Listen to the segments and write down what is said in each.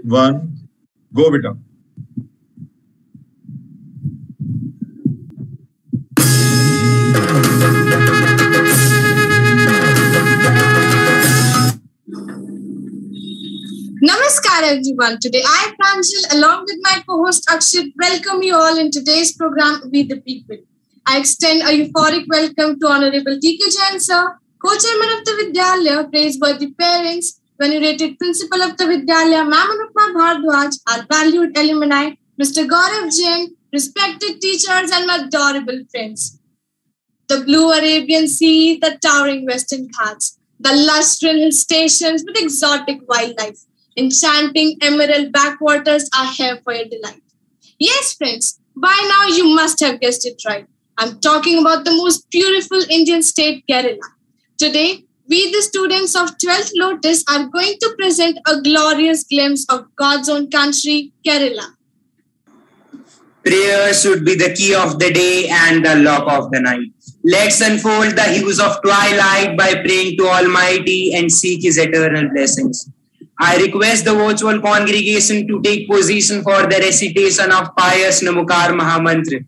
One, गो बेटा। Namaskar everyone. Today I, Pranjal, along with my co-host Akshit, welcome you all in today's program, We the People. I extend a euphoric welcome to Honorable D.K. Jain sir, Co-Chairman of the Vidyalaya, praiseworthy parents, venerated Principal of the Vidyalaya, Ma'am Anupma Bhardwaj, our valued alumni, Mr. Gaurav Jain, respected teachers and my adorable friends. The blue Arabian Sea, the towering Western Ghats, the lush hill stations with exotic wildlife, enchanting emerald backwaters are here for your delight. Yes, friends, by now you must have guessed it right. I'm talking about the most beautiful Indian state, Kerala. Today, we, the students of 12th Lotus, are going to present a glorious glimpse of God's own country, Kerala. Prayer should be the key of the day and the lock of the night. Let's unfold the hues of twilight by praying to Almighty and seek His eternal blessings. I request the virtual congregation to take position for the recitation of pious Namokar Mahamantra.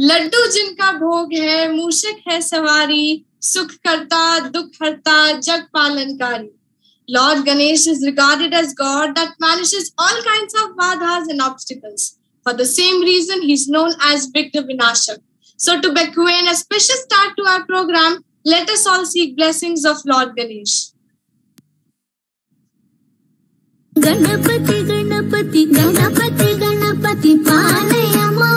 Laddu जिनका भोग है, मूषक है सवारी, सुख करता, दुख हरता, जग पालनकारी. Lord Ganesh is regarded as God that vanishes all kinds of badhas and obstacles. For the same reason, he is known as Vigna Vinashak. So to bequeath a special start to our program, let us all seek blessings of Lord Ganesh. Ganapati, Ganapati, Ganapati, Ganapati, Palayama.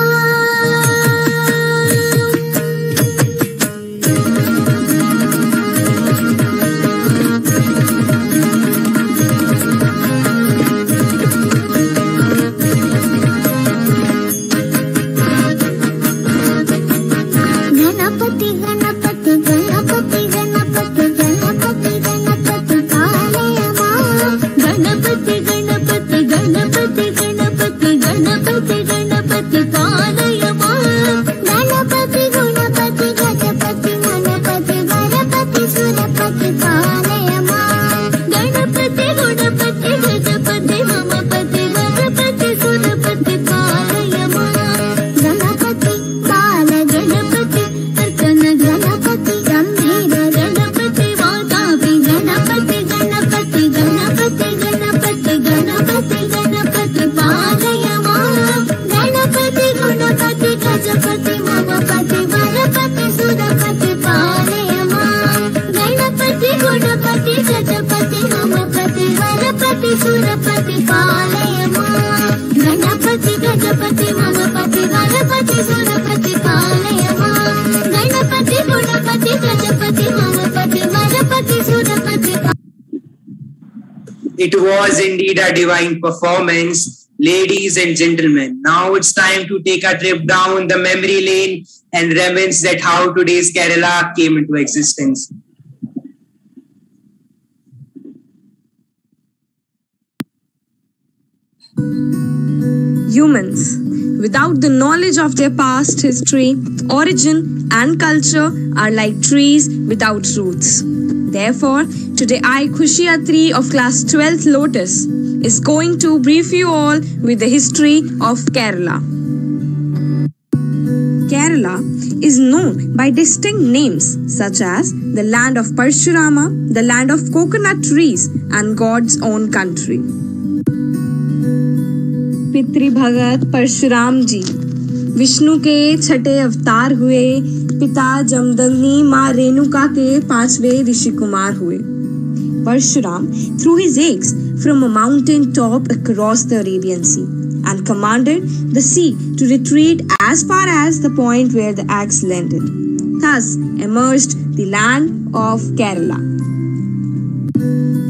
It was indeed a divine performance. Ladies and gentlemen, now it's time to take a trip down the memory lane and reminisce that how today's Kerala came into existence. Humans, without the knowledge of their past history, origin, and culture, are like trees without roots. Therefore, today I, Khushi Atri of class 12th Lotus, is going to brief you all with the history of Kerala. Kerala is known by distinct names such as the land of Parshurama, the land of coconut trees, and God's own country. पितृ भगत परशुराम जी विष्णु के छठे अवतार हुए, पिता जमदग्नि माँ रेणुका के पांचवें ऋषि कुमार हुए. Parshuram threw his axe from a mountain top across the Arabian Sea and commanded the sea to retreat as far as the point where the axe landed. Thus emerged the land of Kerala.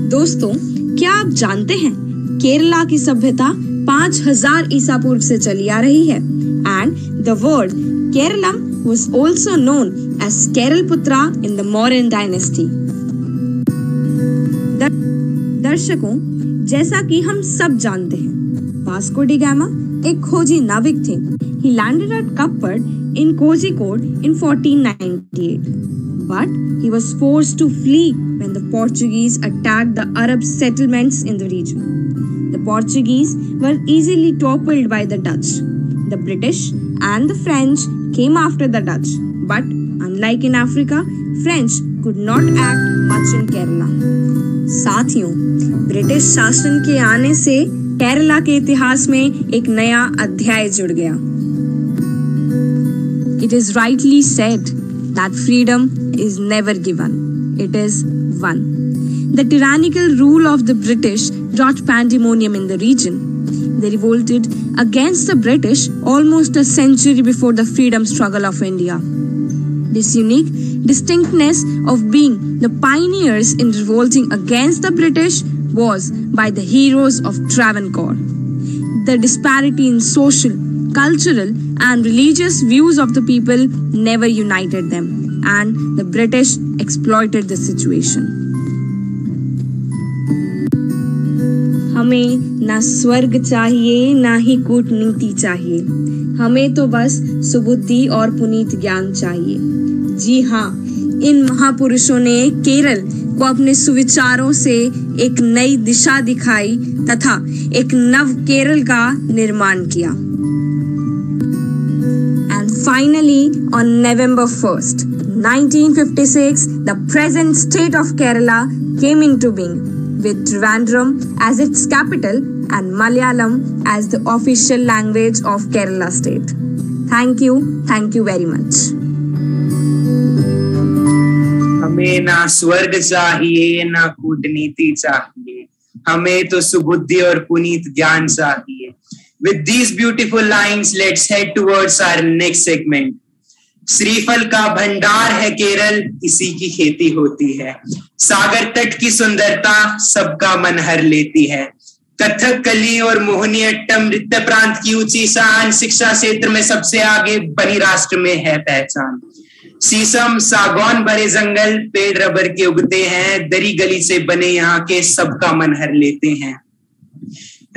दोस्तों, क्या आप जानते हैं केरला की सभ्यता 5000 ईसा पूर्व से चली आ रही है and the word Keralam was also known as Keralputra in the Mauryan dynasty. दर्शकों, जैसा कि हम सब जानते हैं, वास्को डी गामा एक खोजी नाविक थे. He landed at Kappad in Kozhikode in 1498. But he was forced to flee when the Portuguese attacked the Arab settlements in the region. The Portuguese were easily toppled by the Dutch. The British and the French came after the Dutch, but unlike in Africa, French could not act much in Kerala. साथियों, British शासन के आने से केरला के इतिहास में एक नया अध्याय जुड़ गया. It is rightly said that freedom is never given, it is won. The tyrannical rule of the British brought pandemonium in the region. They revolted against the British almost a century before the freedom struggle of India. This unique distinctness of being the pioneers in revolting against the British was by the heroes of Travancore. The disparity in social, cultural, and religious views of the people never united them, and the British exploited the situation. हमें ना स्वर्ग चाहिए ना ही कूटनीति चाहिए, हमें तो बस सुबुद्धि और पुनीत ज्ञान चाहिए. जी हाँ, इन महापुरुषों ने केरल को अपने सुविचारों से एक नई दिशा दिखाई तथा एक नव केरल का निर्माण किया. And finally, on November 1st, 1956, the present state of Kerala came into being, with Trivandrum as its capital and Malayalam as the official language of Kerala state. Thank you very much. हमें ना स्वर्ग चाहिए ना कूटनीति चाहिए, हमें तो सुबुद्धि और पुनीत ज्ञान चाहिए. With these beautiful lines, let's head towards our next segment. श्रीफल का भंडार है केरल, इसी की खेती होती है. सागर तट की सुंदरता सबका मन हर लेती है. कथकली और मोहिनीअट्टम नृत्य प्रांत की ऊंची शान शिक्षा क्षेत्र में सबसे आगे बनी राष्ट्र में है पहचान. शीशम सागौन भरे जंगल पेड़ रबर के उगते हैं, दरी गली से बने यहाँ के सबका मन हर लेते हैं.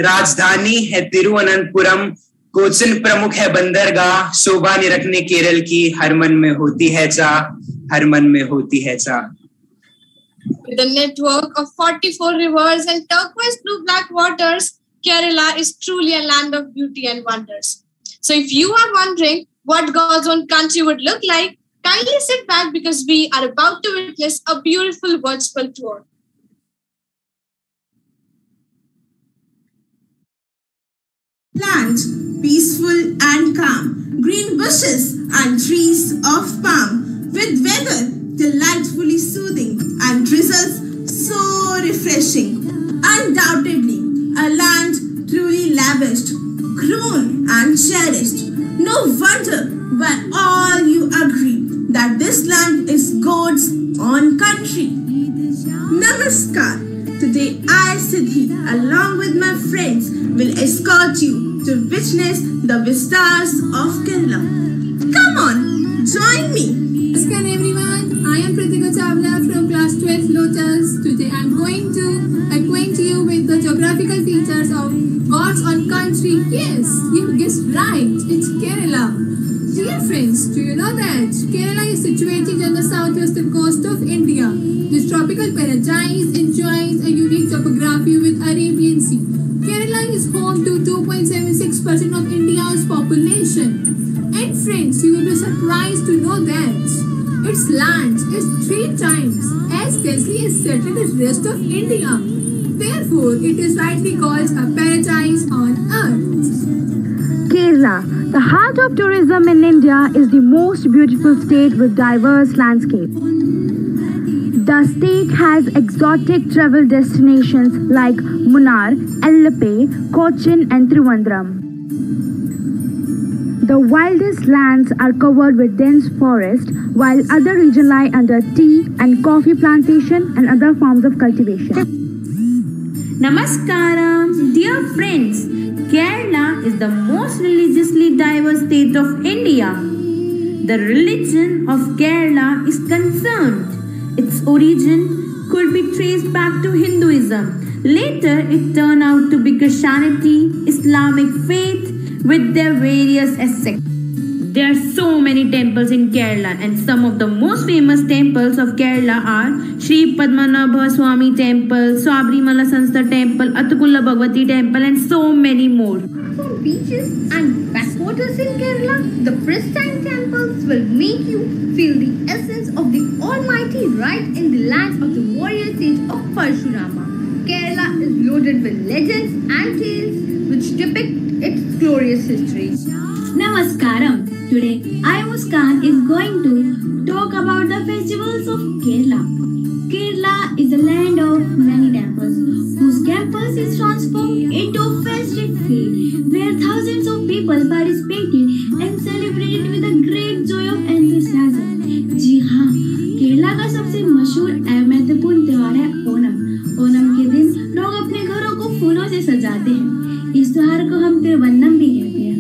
राजधानी है तिरुवनंतपुरम, कोचिन प्रमुख है बंदरगाह, शोभा निरखने केरल की हर मन में होती है चाह, हर मन में होती है चाह. With a network of 44 rivers and turquoise blue-black waters, Kerala is truly a land of beauty and wonders. So if you are wondering what God's own country would look like, kindly sit back because we are about to witness a beautiful virtual tour. Land peaceful and calm, green bushes and trees of palm, with weather delightfully soothing and drizzles so refreshing. Undoubtedly, a land truly lavished, grown and cherished. No wonder why all you agree that this land is God's own country. Namaskar to Today I, Siddhi, along with my friends, will escort you to witness the vistas of Kerala. Come on, join me. Namaskar everyone, I am Pritika Chawla from class 12 Lotus. Today I am going to acquaint you with the geographical features of God's own country. Yes, you guessed right, it's Kerala. Dear friends, do you know that Kerala is situated on the southwestern coast of India? This tropical paradise enjoys a unique topography with Arabian Sea. Kerala is home to 2.76% of India's population. And friends, you will be surprised to know that its land is 3 times as densely settled as the rest of India. Therefore, it is rightly called a paradise on earth. Kerala, the heart of tourism in India, is the most beautiful state with diverse landscape. The state has exotic travel destinations like Munnar, Alleppey, Cochin and Trivandrum. The wildest lands are covered with dense forest, while other regions lie under tea and coffee plantation and other forms of cultivation. Namaskaram, dear friends. Kerala is the most religiously diverse state of India. The religion of Kerala is concerned. Its origin could be traced back to Hinduism. Later, it turned out to be Christianity, Islamic faith, with their various sects. There are so many temples in Kerala, and some of the most famous temples of Kerala are Sri Padmanabha Swami Temple, Sabrimala Sanstha Temple, Athukulla Bhagavati Temple, and so many more. From beaches and backwaters in Kerala, the pristine temples will make you feel the essence of the Almighty right in the land of the warrior sage of Parshurama. Kerala is loaded with legends and tales which depict its glorious history. Namaskaram. Today, I Muskan is going to talk about the festivals of Kerala. Kerala is a land of many temples, whose campus is transformed into a festive field where thousands of people participated and celebrated with a great joy of enthusiasm. जी हाँ, केरला का सबसे मशहूर एवं महत्वपूर्ण त्योहार है ओणम। ओणम के दिन लोग अपने घरों को फूलों से सजाते हैं। इस त्योहार को हम तिरुवन्नम भी कहते हैं।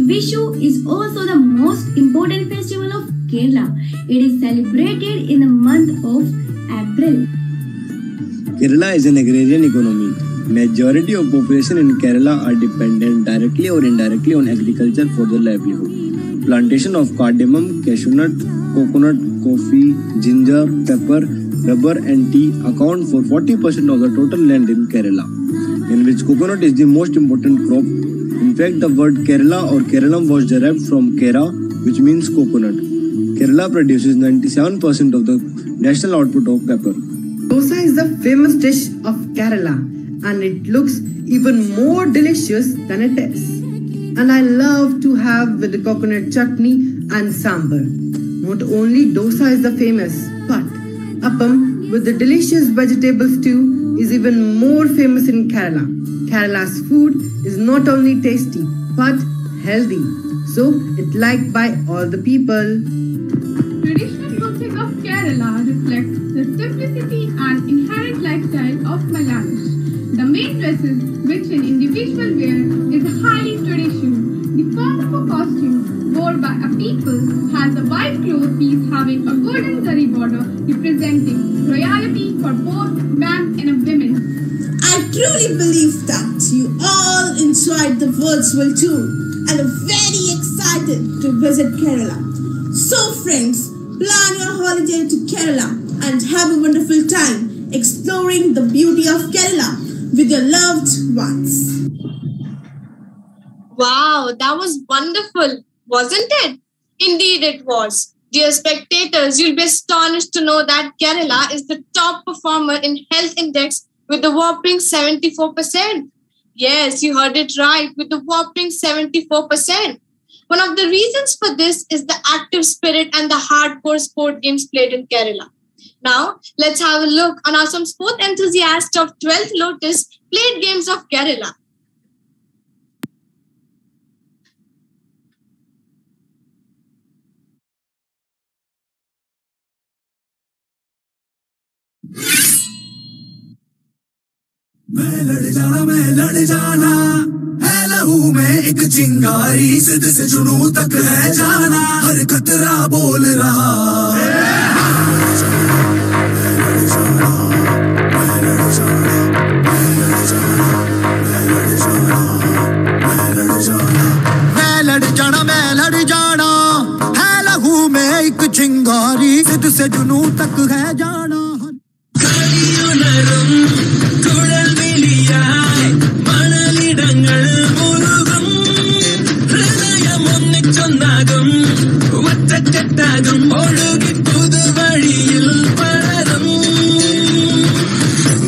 Vishu is also the most important festival of Kerala. It is celebrated in the month of April. Kerala is an agrarian economy. Majority of population in Kerala are dependent directly or indirectly on agriculture for their livelihood. Plantation of cardamom, cashew nut, coconut, coffee, ginger, pepper, rubber and tea account for 40% of the total land in Kerala, in which coconut is the most important crop. In fact, the word Kerala or Keralam was derived from Kera, which means coconut. Kerala produces 97% of the national output of pepper. Dosa is the famous dish of Kerala, and it looks even more delicious than it is. And I love to have with the coconut chutney and sambar. Not only dosa is the famous, but appam with the delicious vegetable stew is even more famous in Kerala. Kerala's food is not only tasty but healthy, so it's liked by all the people. Traditional clothing of Kerala reflects the simplicity and inherent lifestyle of Malayalis. The main dresses which an individual wear is a highly traditional. The form of a costume worn by a people has a white cloth piece having a golden zari border representing royalty for both men and women. I truly believe that you all enjoyed the virtual tour and are very excited to visit Kerala. So friends, plan your holiday to Kerala and have a wonderful time exploring the beauty of Kerala with your loved ones. Wow, that was wonderful, wasn't it? Indeed it was. Dear spectators, you'll be astonished to know that Kerala is the top performer in health index with a whopping 74%. Yes, you heard it right, with a whopping 74%. One of the reasons for this is the active spirit and the hardcore sport games played in Kerala. Now, let's have a look on how some sport enthusiasts of 12th Lotus played games of Kerala. मैं लड़ जाना है लहू में एक चिंगारी, सिद्ध से जुनू तक है जाना, हर कतरा बोल रहा मैं लड़ जाना है लहू में एक चिंगारी, सिद्ध से जुनू तक है जाना।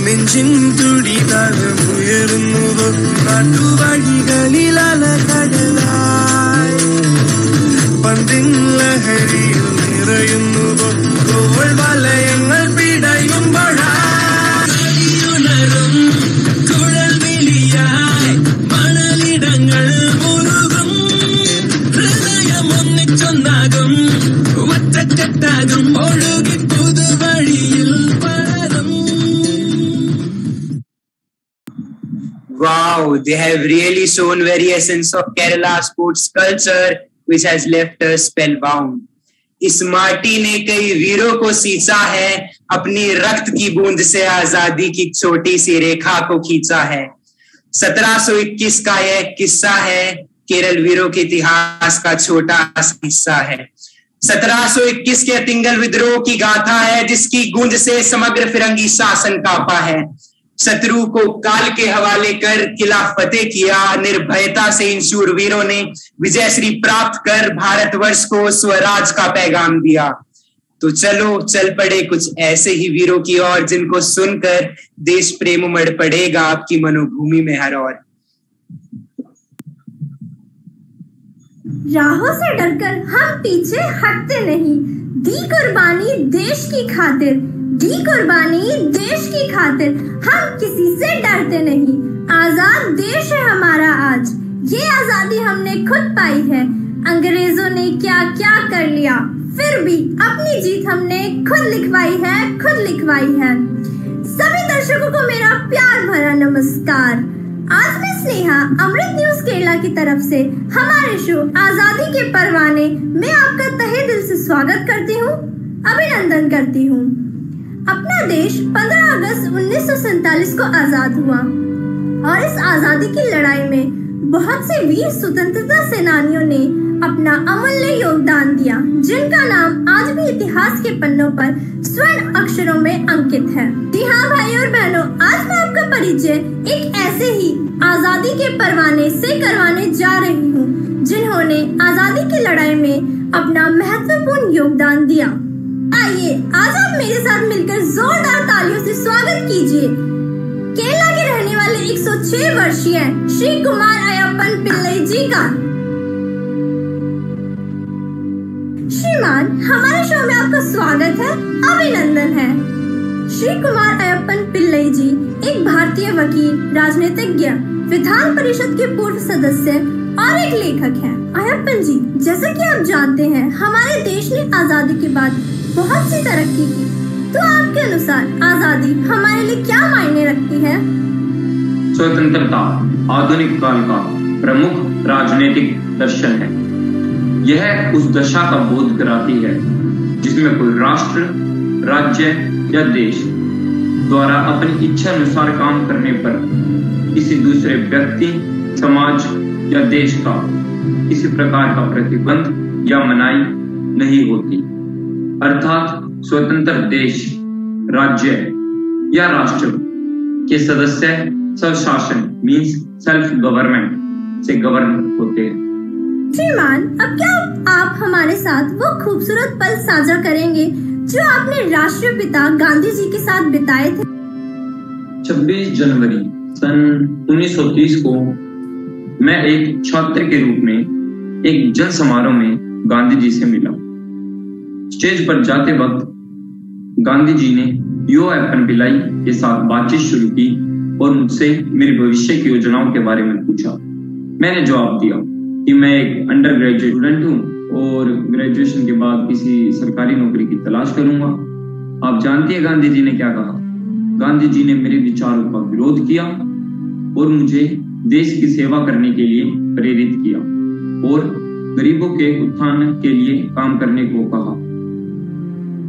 നെഞ്ചിൻ തുടിതാകുയരുന്നു കാട്ടുവഴികളിലല കടലായി, പന്തിൻ ലഹരിയിൽ നിറയുന്നു കോൾ വലയങ്ങൾ പിടയുമ്പോഴുണരും കുഴൽ വിളിയായി മണലിടങ്ങൾ മുറുകും, ഹൃദയം ഒന്നിച്ചൊന്നാകും ഒറ്റക്കെട്ടാകും ഒഴുകി പുതുവഴിയിൽ പരതും. Wow, they have really shown very essence of Kerala sports culture, which has left us spellbound. इस माटी ने कई वीरों को सींचा है, अपनी रक्त की बूंद से आजादी की छोटी सी रेखा को खींचा है. 1721 का यह किस्सा है, केरल वीरों के इतिहास का छोटा हिस्सा है. 1721 के अतिंगल विद्रोह की गाथा है, जिसकी गूंज से समग्र फिरंगी शासन कांपा है. शत्रु को काल के हवाले कर किला फतेह किया. निर्भयता से इन शूरवीरों ने विजयश्री प्राप्त कर भारतवर्ष को स्वराज का पैगाम दिया. तो चलो चल पड़े कुछ ऐसे ही वीरों की ओर, जिनको सुनकर देश प्रेम उमड़ पड़ेगा आपकी मनोभूमि में हर ओर. राहों से डरकर हम पीछे हटते नहीं, दी कुर्बानी देश की खातिर, दी कुर्बानी देश की खातिर, हम किसी से डरते नहीं. आजाद देश है हमारा आज, ये आजादी हमने खुद पाई है. अंग्रेजों ने क्या क्या कर लिया, फिर भी अपनी जीत हमने खुद लिखवाई है, खुद लिखवाई है. सभी दर्शकों को मेरा प्यार भरा नमस्कार. आज मैं स्नेहा अमृत न्यूज केरला की तरफ से हमारे शो आजादी के परवाने में आपका तहे दिल से स्वागत करती हूँ, अभिनंदन करती हूँ. अपना देश 15 अगस्त 1947 को आजाद हुआ और इस आजादी की लड़ाई में बहुत से वीर स्वतंत्रता सेनानियों ने अपना अमूल्य योगदान दिया, जिनका नाम आज भी इतिहास के पन्नों पर स्वर्ण अक्षरों में अंकित है. जी हाँ भाइयों और बहनों, आज मैं आपका परिचय एक ऐसे ही आजादी के परवाने से करवाने जा रही हूँ, जिन्होंने आजादी की लड़ाई में अपना महत्वपूर्ण योगदान दिया. आइए आज आप मेरे साथ मिलकर जोरदार तालियों से स्वागत कीजिए केरला के रहने वाले 106 वर्षीय श्री कुमार अयप्पन पिल्लई जी का. श्रीमान, हमारे शो में आपका स्वागत है, अभिनंदन है. श्री कुमार अयप्पन पिल्लई जी एक भारतीय वकील, राजनीतिज्ञ, विधान परिषद के पूर्व सदस्य और एक लेखक हैं. अयप्पन जी, जैसा कि आप जानते हैं, हमारे देश ने आजादी के बाद बहुत सी तरक्की की, तो आपके अनुसार आजादी हमारे लिए क्या मायने रखती है? स्वतंत्रता आधुनिक काल का प्रमुख राजनीतिक दर्शन है. यह उस दशा का बोध कराती है जिसमें कोई राष्ट्र, राज्य या देश द्वारा अपनी इच्छा अनुसार काम करने पर किसी दूसरे व्यक्ति, समाज या देश का किसी प्रकार का प्रतिबंध या मनाही नहीं होती. अर्थात स्वतंत्र देश, राज्य या राष्ट्र के सदस्य स्वशासन मींस सेल्फ गवर्नमेंट से गवर्न होते हैं. श्रीमान, अब क्या आप हमारे साथ वो खूबसूरत पल साझा करेंगे जो आपने राष्ट्रीय पिता गांधी जी के साथ बिताए थे? 26 जनवरी सन 1930 को मैं एक छात्र के रूप में एक जन समारोह में गांधी जी से मिला. स्टेज पर जाते वक्त गांधी जी ने यो अयप्पन पिल्लई के साथ बातचीत शुरू की और मुझसे मेरी भविष्य की योजनाओं के बारे में पूछा. मैंने जवाब दिया कि मैं एक अंडर ग्रेजुएट स्टूडेंट हूँ और ग्रेजुएशन के बाद किसी सरकारी नौकरी की तलाश करूंगा. आप जानती है गांधी जी ने क्या कहा? गांधी जी ने मेरे विचारों का विरोध किया और मुझे देश की सेवा करने के लिए प्रेरित किया और गरीबों के उत्थान के लिए काम करने को कहा।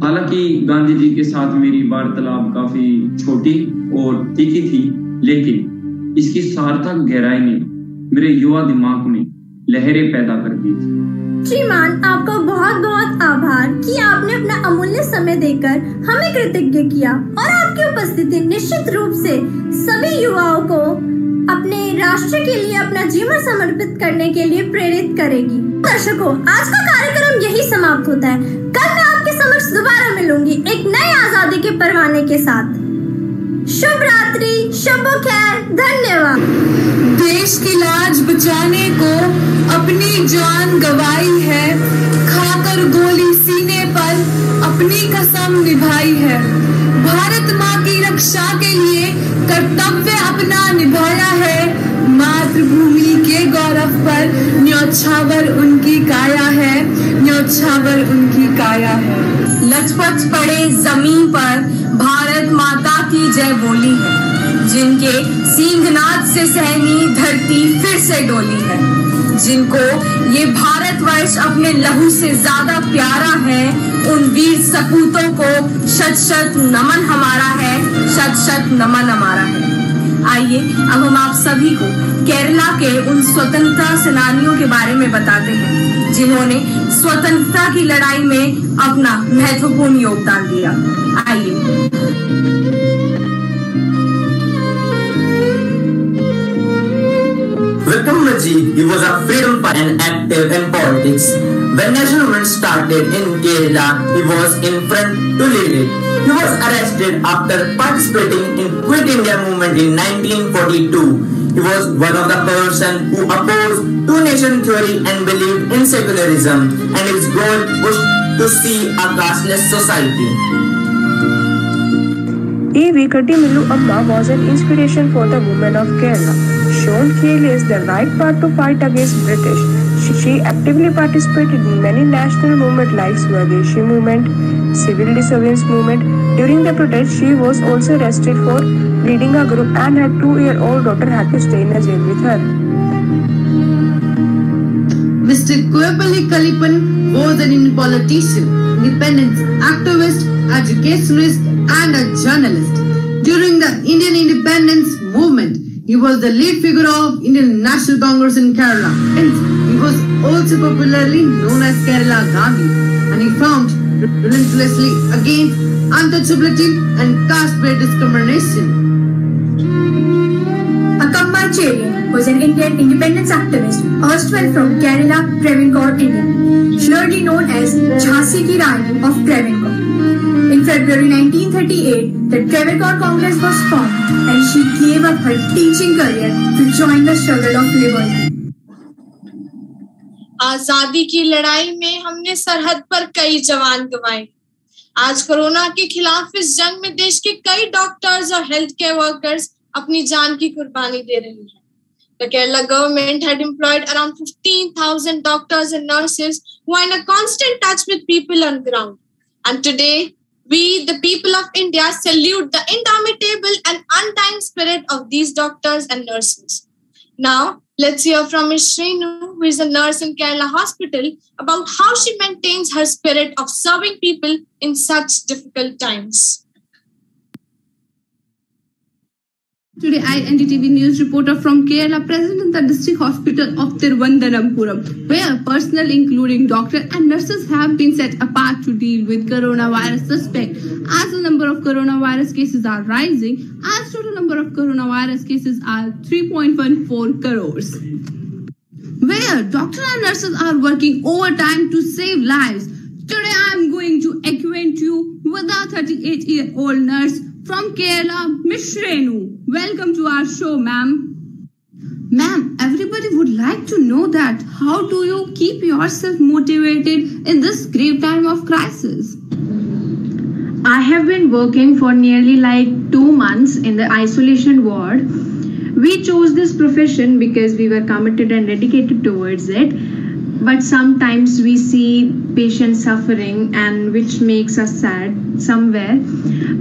हालांकि गांधी जी के साथ मेरी वार्तालाप काफी छोटी और तीखी थी, लेकिन इसकी सार्थक गहराई ने मेरे युवा दिमाग में लहरें पैदा कर दी थी। श्रीमान, आपका बहुत बहुत आभार कि आपने अपना अमूल्य समय देकर हमें कृतज्ञ किया और आपकी उपस्थिति निश्चित रूप से सभी युवाओं को अपने राष्ट्र के लिए अपना जीवन समर्पित करने के लिए प्रेरित करेगी। दर्शकों, आज का कार्यक्रम यही समाप्त होता है। कल मैं आपके समक्ष दोबारा मिलूंगी एक नए आजादी के परवाने के साथ। शुभ रात्रि, शुभ खैर, धन्यवाद। देश की लाज बचाने को अपनी जान गवाई है, खाकर गोली सीने पर अपनी कसम निभाई है। भारत माँ की रक्षा के लिए कर्तव्य अपना निभाया है। मातृभूमि के गौरव पर न्योछावर उनकी काया है, न्योछावर उनकी काया है। लचपच पड़े जमीन पर भारत माता की जय बोली है, जिनके सिंहनाद से सहनी धरती फिर से डोली है, जिनको ये भारतवर्ष अपने लहू से ज्यादा प्यारा है, उन वीर सपूतों को शत शत नमन हमारा है, शत शत नमन हमारा है। आइए अब हम आप सभी को केरला के उन स्वतंत्रता सेनानियों के बारे में बताते हैं, जिन्होंने स्वतंत्रता की लड़ाई में अपना महत्वपूर्ण योगदान दिया। आइए। Vikram Majid, he was a freedom fighter and active in politics. When national movement started in Kerala, he was in front to lead it. He was arrested after participating in Quit India movement in 1942. He was one of the person who opposed two-nation theory and believed in secularism, and his goal was to see a casteless society. A.V. Kadimillu Amma was an inspiration for the women of Kerala. Shown clearly is the right path to fight against British. She actively participated in many national movements like Swadeshi movement, civil disobedience movement. During the protest, she was also arrested for leading a group, and her 2-year-old daughter had to stay in a jail with her. Mr. Koepalli Kalipan was an Indian politician, independence activist, educationist, and a journalist. During the Indian independence movement, he was the lead figure of Indian National Congress in Kerala. Hence, he was also popularly known as Kerala Gandhi, and he fought relentlessly against untouchability and caste-based discrimination. Akamma Cherian was an Indian independence activist, erstwhile from Kerala, Travancore, India. Largely known as Jhansi ki Rani of Travancore. In February 1938, the Travancore Congress was formed, and she gave up her teaching career to join the struggle of liberty. आजादी की लड़ाई में हमने सरहद पर कई जवान गंवाए। आज कोरोना के खिलाफ इस जंग में देश के कई डॉक्टर्स और हेल्थ केयर वर्कर्स अपनी जान की कुर्बानी दे रहे हैं। The Kerala government had employed around 15,000 doctors and nurses who are in a constant touch with people on ground. And today, we, the people of India, salute the indomitable and undying spirit of these doctors and nurses. Now, let's hear from Ms. Shrenu, who is a nurse in Kerala Hospital, about how she maintains her spirit of serving people in such difficult times. Today, I, NDTV News reporter from Kerala, present in the district hospital of Thiruvananthapuram, where personnel including doctors and nurses have been set apart to deal with coronavirus suspect. As the number of coronavirus cases are rising, as total number of coronavirus cases are 3.14 crores. Where doctors and nurses are working overtime to save lives. Today, I am going to acquaint you with a 38-year-old nurse from Kerala, Ms. Shrenu. Welcome to our show, ma'am. Ma'am, everybody would like to know that how do you keep yourself motivated in this grave time of crisis? I have been working for nearly like 2 months in the isolation ward. We chose this profession because we were committed and dedicated towards it. But sometimes we see patients suffering, and which makes us sad. somewhere,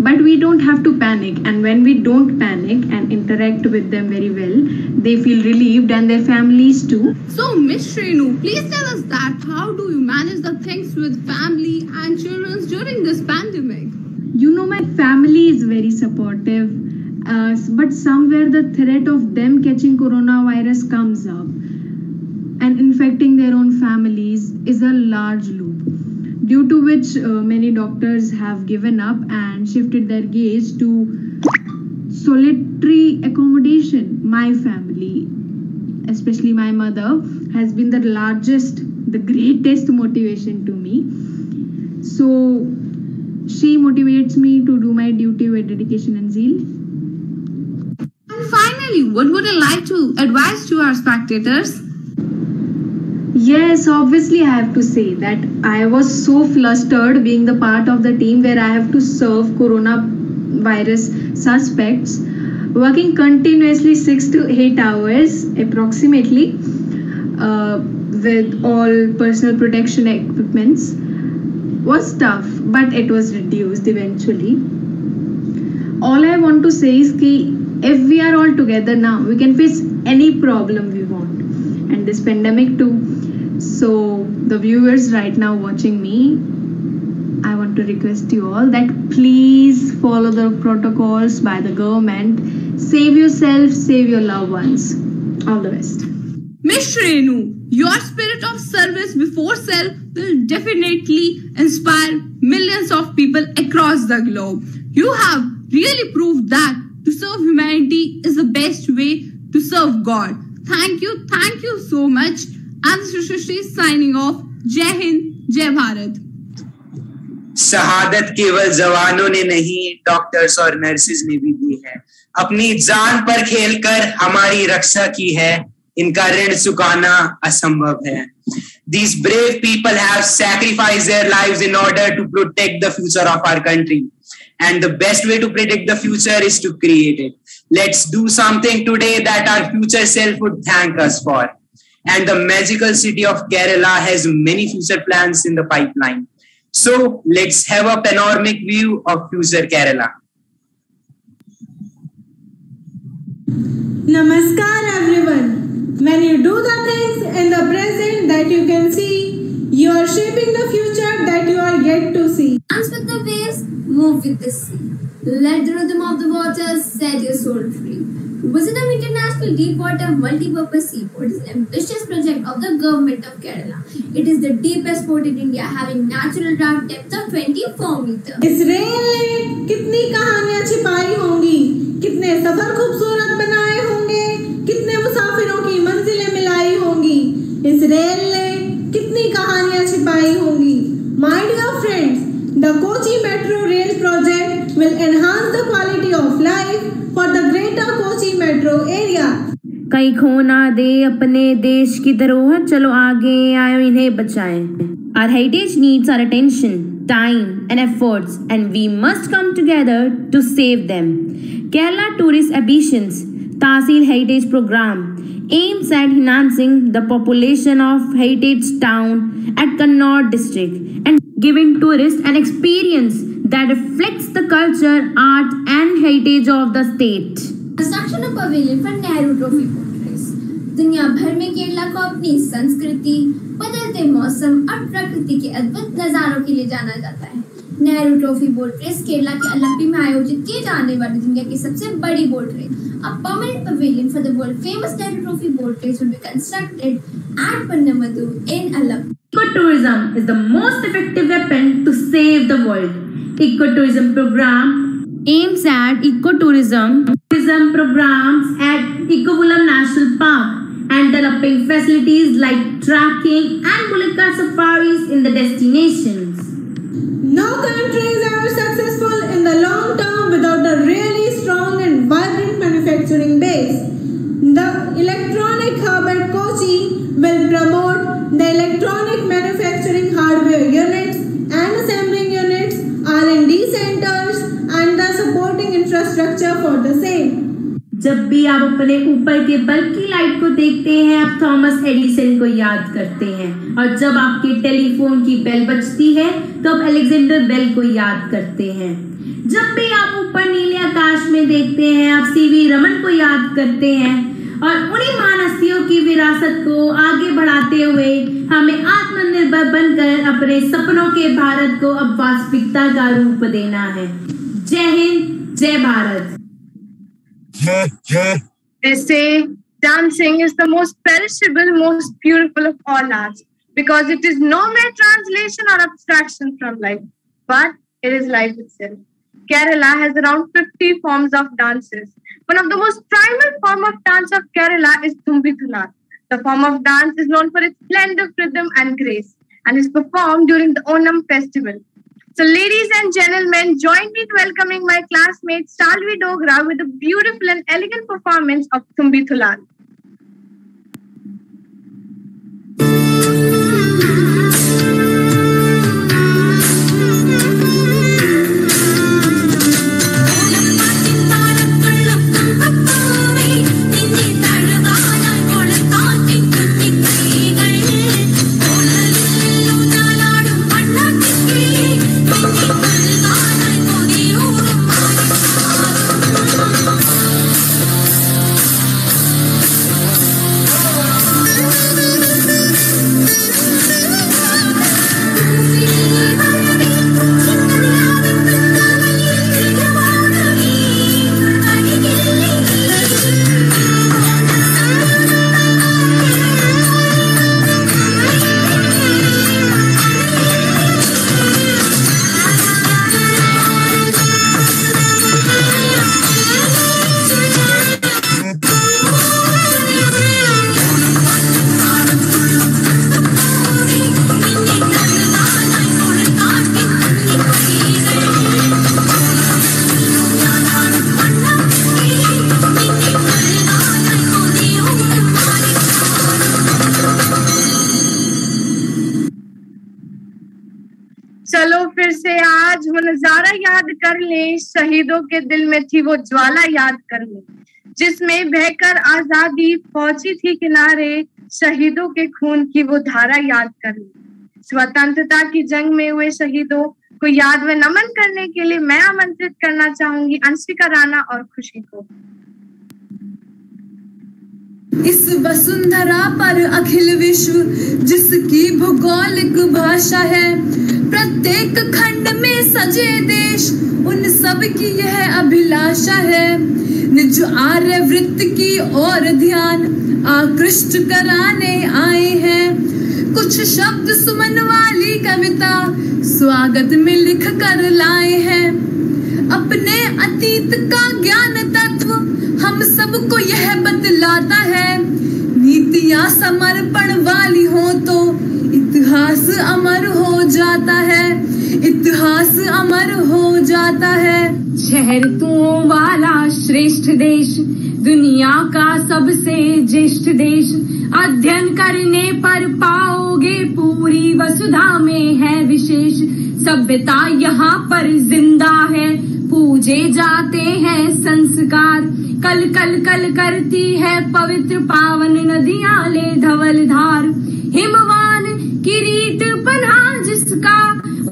but we don't have to panic. And when we don't panic and interact with them very well, they feel relieved and their families too. So, Miss Shrenu, please tell us that how do you manage the things with family and children during this pandemic? You know, my family is very supportive, but somewhere the threat of them catching coronavirus comes up and infecting their own families is a large loop, due to which many doctors have given up and shifted their gaze to solitary accommodation. My family, especially my mother, has been the greatest motivation to me. So she motivates me to do my duty with dedication and zeal. And finally, what would you like to advise to our spectators? Yes, obviously I have to say that I was so flustered being the part of the team where I have to serve coronavirus suspects, working continuously 6 to 8 hours approximately with all personal protection equipments. Was tough, but it was reduced eventually. All I want to say is that if we are all together now, we can face any problem we want, and this pandemic too. So the viewers right now watching me, I want to request you all that please follow the protocols by the government. Save yourself, save your loved ones. All the best. Miss Shrenu, your spirit of service before self will definitely inspire millions of people across the globe. You have really proved that to serve humanity is the best way to serve God. Thank you so much. I'm Shrishti signing off. Jai Hind, Jai Bharat. शहादत केवल जवानों ने नहीं, doctors और nurses ने भी दी है। अपनी जान पर खेलकर हमारी रक्षा की है, इनका ऋण चुकाना असंभव है। These brave people have sacrificed their lives in order to protect the future of our country. And the best way to protect the future is to create it. Let's do something today that our future self would thank us for. And the magical city of Kerala has many future plans in the pipeline. So let's have a panoramic view of future Kerala. Namaskar everyone. When you do the things in the present that you can see, you are shaping the future that you are yet to see. Dance with the waves, move with the sea. Let the rhythm of the waters set your soul free. Visitam International Deepwater Multi-Purpose Seaport is an ambitious project of the government of Kerala. It is the deepest port in India, having natural draft depth of 24 meters. इस rail ने कितनी कहानियां छिपाई होंगी, कितने सफर खूबसूरत बनाए होंगे, कितने मुसाफिरों की मंजिलें मिलाई होंगी। इस रेल ने कितनी कहानियां छिपाई होंगी। My dear friends, the Kochi Metro Rail project will enhance the quality of life for the greater Kochi metro area. कहीं खो ना दे अपने देश की धरोहर, चलो आगे आयो इन्हें बचाएं. Our heritage needs our attention, time and efforts, and we must come together to save them. Kerala Tourist Ambitions Tahsil Heritage Program aims at enhancing the population of heritage town at Kannauj district and giving tourists an experience that reflects the culture, art and heritage of the state. Construction of pavilion for Nehru Trophy boat race. दुनिया भर में केरला को अपनी संस्कृति, बदलते मौसम और प्रकृति के अद्भुत नजारों के लिए जाना जाता है। Nehru trophy boat race Kerala के अलंपी में आयोजित की जाने वाली दुनिया की सबसे बड़ी boat race. A permanent pavilion for the world famous Nehru Trophy boat race will be constructed at Pannamadu in Alampi. Ecotourism is the most effective weapon to save the world. Ecotourism program aims at ecotourism programs at Ikovulam National Park and developing facilities like trekking and bullock cart safaris in the destinations. No country is ever successful in the long term without a really strong and vibrant manufacturing base. The Electronic Hub at Kochi will promote the electronic manufacturing hardware units and assembling units, R&D centers and the supporting infrastructure for the same. जब भी आप अपने ऊपर के bulb की light को देखते हैं आप थॉमस एडिसन को याद करते हैं, और जब आपके टेलीफोन की बेल बजती है तो आप अलेक्जेंडर बेल को याद करते हैं। जब भी आप ऊपर नीले आकाश में देखते हैं आप सीवी रमन को याद करते हैं, और उन्हीं महान हस्तियों की विरासत को आगे बढ़ाते हुए हमें आत्मनिर्भर बनकर अपने सपनों के भारत को अब वास्तविकता का रूप देना है। जय हिंद, जय Bharat. They say dancing is the most perishable, most beautiful of all arts because it is no mere translation or abstraction from life, but it is life itself. Kerala has around 50 forms of dances. One of the most primal form of dance of Kerala is Thumbi Thunar. The form of dance is known for its blend of rhythm and grace and is performed during the Onam festival. So ladies and gentlemen, join me in welcoming my classmate Salvi Dogra with a beautiful and elegant performance of Thumbi Thunar. नजारा याद कर ले, शहीदों के दिल में थी वो ज्वाला याद कर ले, जिसमें बहकर आजादी पहुंची थी किनारे, शहीदों के खून की वो धारा याद कर ले। स्वतंत्रता की जंग में हुए शहीदों को याद व नमन करने के लिए मैं आमंत्रित करना चाहूंगी अंशिका राणा और खुशी को। इस वसुंधरा पर अखिल विश्व जिसकी भूगोलिक भाषा है, प्रत्येक खंड में सजे देश उन सब की यह अभिलाषा है। निज आर्य वृत्त की ओर ध्यान आकृष्ट कराने आए हैं, कुछ शब्द सुमन वाली कविता स्वागत में लिख कर लाए हैं। अपने अतीत का ज्ञान तत्व हम सबको यह बतलाता है, नीतियां समर्पण वाली हो तो इतिहास अमर हो जाता है, इतिहास अमर हो जाता है। शहरतुओं वाला श्रेष्ठ देश, दुनिया का सबसे ज्येष्ठ देश, अध्ययन करने पर पाओगे पूरी वसुधा में है विशेष। सभ्यता यहाँ पर जिंदा है, पूजे जाते हैं संस्कार, कल कल कल करती है पवित्र पावन नदियां ले धवल धार। हिमवान किरीट बना जिसका,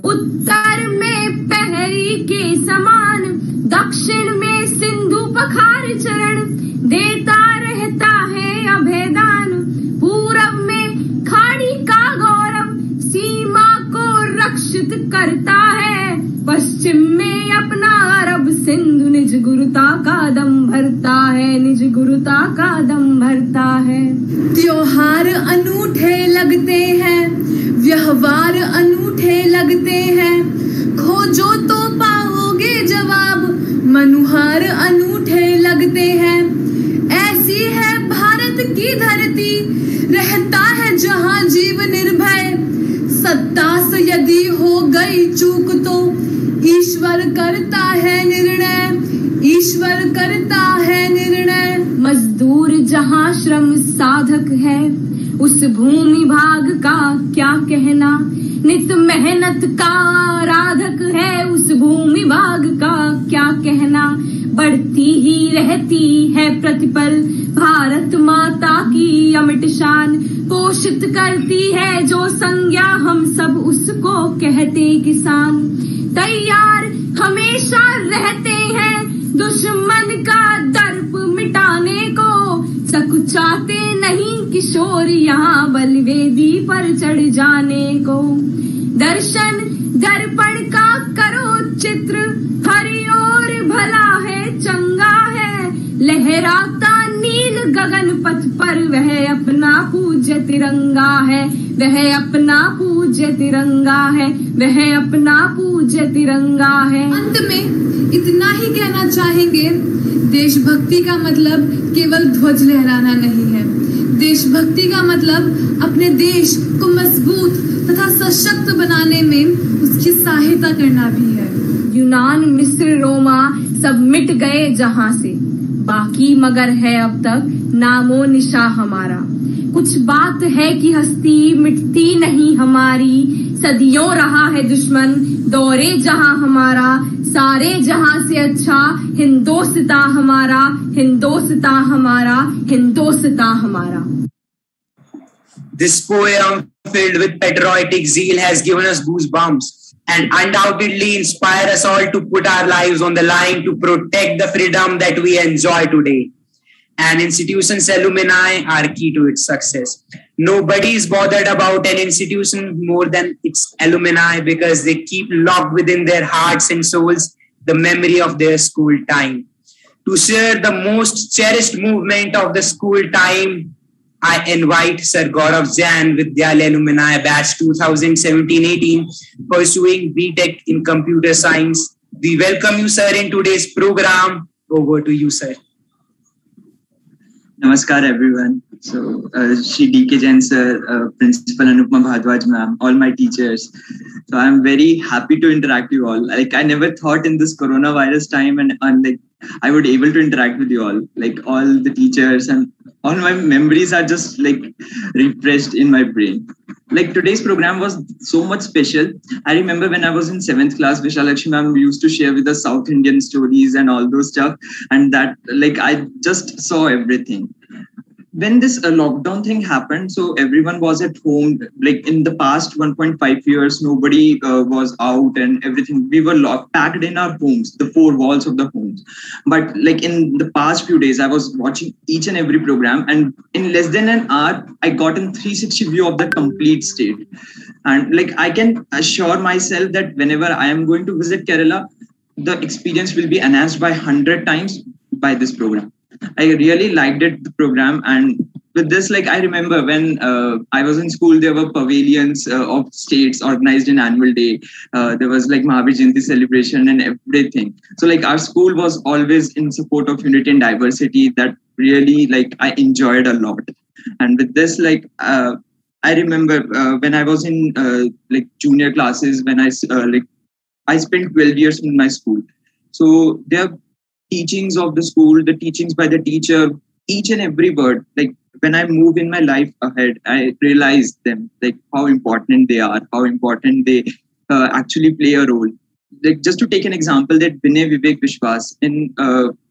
उत्तर में पहरी के समान, दक्षिण में सिंधु पखार चरण देता रहता है अभेदान। पूरब में खाड़ी का गौरव सीमा को रक्षित करता है, पश्चिम में अपना अरब सिंधु निज गुरुता का दम भरता है, निज गुरुता का दम भरता है। त्योहार अनूठे लगते हैं, व्यवहार अनूठे लगते हैं, खोजो तो पाओगे जवाब, मनुहार अनूठे लगते हैं। ऐसी है भारत की धरती, रहता है जहां जीव निर्भय, सत्ता से यदि हो गई चूक तो ईश्वर करता है निर्णय, ईश्वर करता है निर्णय। मजदूर जहाँ श्रम साधक है, उस भूमि भाग का क्या कहना, नित मेहनत का आराधक है, उस भूमि भाग का क्या कहना। बढ़ती ही रहती है प्रतिपल। भारत माता की अमिट शान पोषित करती है जो संज्ञा, हम सब उसको कहते किसान। तैयार हमेशा रहते हैं दुश्मन का दर्प मिटाने को, सकुचाते नहीं किशोर यहाँ बलवेदी पर चढ़ जाने को। दर्शन दर्पण का करो चित्र, हरि और भला है चंगा है। लहराता नील गगन पथ पर वह अपना पूज्य तिरंगा है, वह अपना पूज्य तिरंगा है, वह अपना पूज्य तिरंगा है। अंत में इतना ही कहना चाहेंगे, देशभक्ति का मतलब केवल ध्वज लहराना नहीं है। देशभक्ति का मतलब अपने देश को मजबूत तथा सशक्त बनाने में उसकी सहायता करना भी है। यूनान, मिस्र, रोमा सब मिट गए जहां से, बाकी मगर है अब तक नामो निशा हमारा। कुछ बात है कि हस्ती मिटती नहीं हमारी, सदियों रहा है दुश्मन दौरे जहां हमारा। सारे जहां से अच्छा हिंदोस्तां हमारा, हिंदोस्तां हमारा, हिंदोस्तां हमारा। This poem filled with patriotic zeal has given us goosebumps and undoubtedly inspire us all to put our lives on the line to protect the freedom that we enjoy today. An institution's alumni are key to its success. Nobody is bothered about an institution more than its alumni because they keep locked within their hearts and souls the memory of their school time. To share the most cherished movement of the school time, I invite Sir Gaurav Jain, Vidyalaya Alumni Batch 2017-18, pursuing BTech in Computer Science. We welcome you, sir, in today's program. Over to you, sir. Namaskar, everyone. So, Shri D.K. Jain, sir, Principal Anupma Bhardwaj, ma'am, all my teachers. So, I'm very happy to interact with you all. Like, I never thought in this coronavirus time and like, I would able to interact with you all. Like, all the teachers and all my memories are just like refreshed in my brain. Like, today's program was so much special. I remember when I was in 7th class, Vishalakshmi ma'am used to share with us South Indian stories and all those stuff. And that, like, I just saw everything. When this lockdown thing happened, so everyone was at home. Like, in the past 1.5 years, nobody was out and everything. We were packed in our homes, the four walls of the homes. But like in the past few days, I was watching each and every program, and in less than an hour, I got a 360 view of the complete state. And like, I can assure myself that whenever I am going to visit Kerala, the experience will be enhanced by 100 times by this program. I really liked it, the program. And with this, like, I remember when I was in school, there were pavilions of states organized in annual day. There was like Mahavir Jayanti celebration and everything. So like, our school was always in support of unity and diversity. That really, like, I enjoyed a lot. And with this, like, I remember when I was in like junior classes, when I spent 12 years in my school. So there teachings of the school, the teachings by the teacher, each and every word, like when I move in my life ahead, I realize them, like how important they are, how important they actually play a role. Like, just to take an example, that Vinay, Vivek, Vishwas, in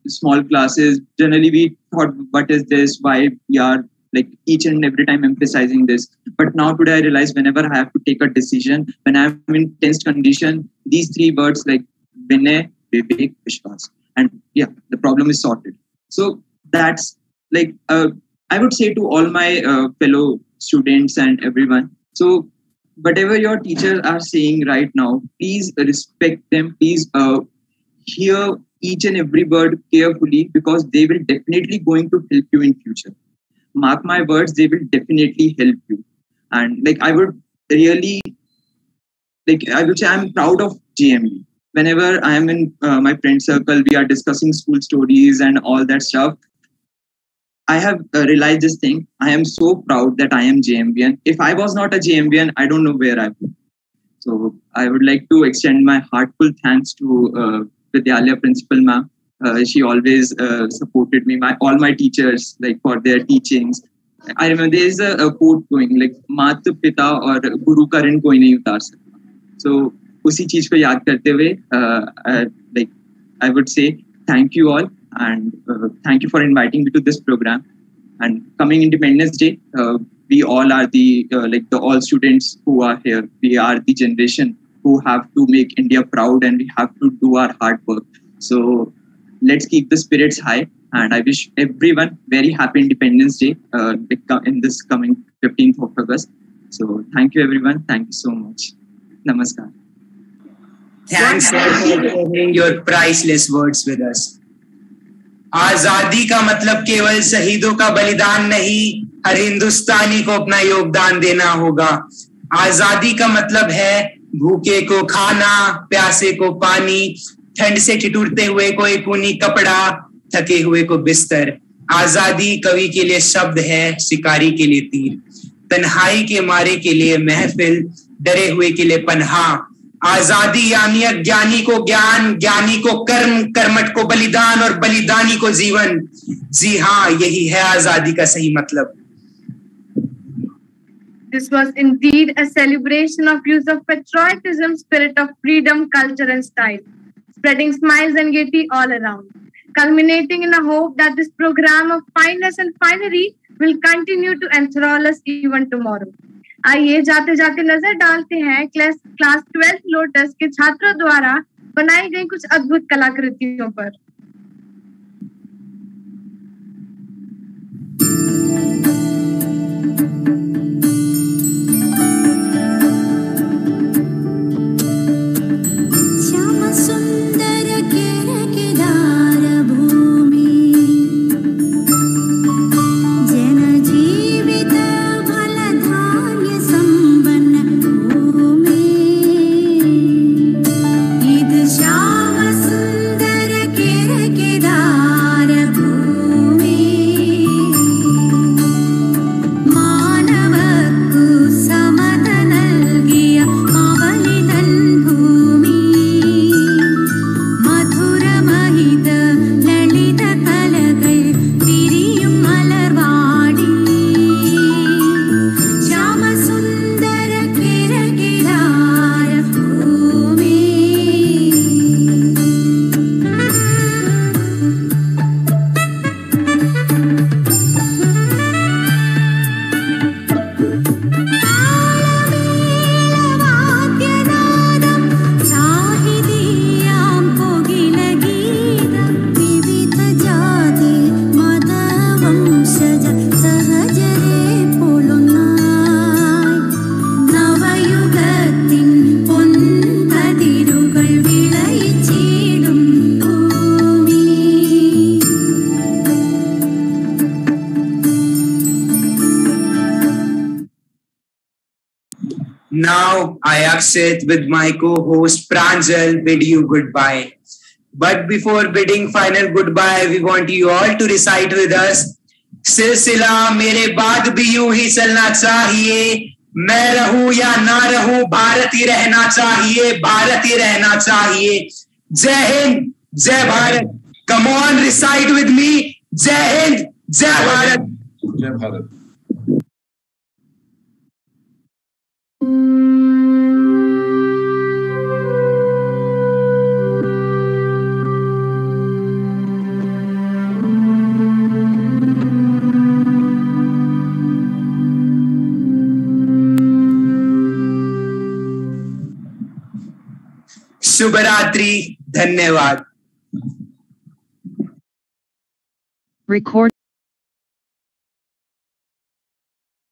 small classes, generally we thought, what is this? Why we are like each and every time emphasizing this? But now today I realize whenever I have to take a decision, when I'm in tense condition, these three words like Vinay, Vivek, Vishwas. And yeah, the problem is sorted. So that's like, I would say to all my fellow students and everyone. So whatever your teachers are saying right now, please respect them. Please hear each and every word carefully, because they will definitely going to help you in future. Mark my words, they will definitely help you. And like, I would really, like, I would say I'm proud of JMB. Whenever I am in my friend circle, we are discussing school stories and all that stuff. I have realized this thing. I am so proud that I am JMBN. If I was not a JMBN, I don't know where I would be. So I would like to extend my heartfelt thanks to Vidyalaya Principal ma'am. She always supported me. All my teachers, like, for their teachings. I remember there is a quote going like, "Mat pita aur guru ka rin koi nahi utar sakta." So उसी चीज को याद करते हुए, like I would say, thank you all, and thank you for inviting me to this program. And coming Independence Day, we all are the all students who are here. We are the generation who have to make India proud, and we have to do our hard work. So let's keep the spirits high. And I wish everyone very happy Independence Day in this coming 15th of August. So thank you everyone. Thank you so much. Namaskar. Thanks for sharing your priceless words with us. आजादी का मतलब केवल शहीदों का बलिदान नहीं, हर हिंदुस्तानी को अपना योगदान देना होगा। आजादी का मतलब है भूखे को खाना, प्यासे को पानी, ठंड से ठिठुरते हुए को एक ऊनी कपड़ा, थके हुए को बिस्तर। आजादी कवि के लिए शब्द है, शिकारी के लिए तीर, तन्हाई के मारे के लिए महफिल, डरे हुए के लिए पन्हा। आजादी यानी अज्ञानी को ज्ञान, ज्ञानी को कर्म, कर्मठ को बलिदान और बलिदानी को जीवन। जी हाँ, यही है आजादी का सही मतलब। This was indeed a celebration of use of patriotism, spirit of freedom, culture and style, spreading smiles and gaiety all around, culminating in a hope that this program of fineness and finery will continue to enthrall us even tomorrow. आइए जाते जाते नजर डालते हैं class 12th lotus के छात्रों द्वारा बनाई गई कुछ अद्भुत कलाकृतियों पर। Now, I, Akshit, with my co-host Pranjal, bid you goodbye. But before bidding final goodbye, we want you all to recite with us, सिलसिला मेरे बाद भी यूं ही चलना चाहिए, मैं रहूं या ना रहूं, भारत ही रहना चाहिए, भारत ही रहना चाहिए। जय हिंद, जय Bharat. Come on, recite with me. जय हिंद, जय भारत। जय भारत। शुभ रात्रि, धन्यवाद। Record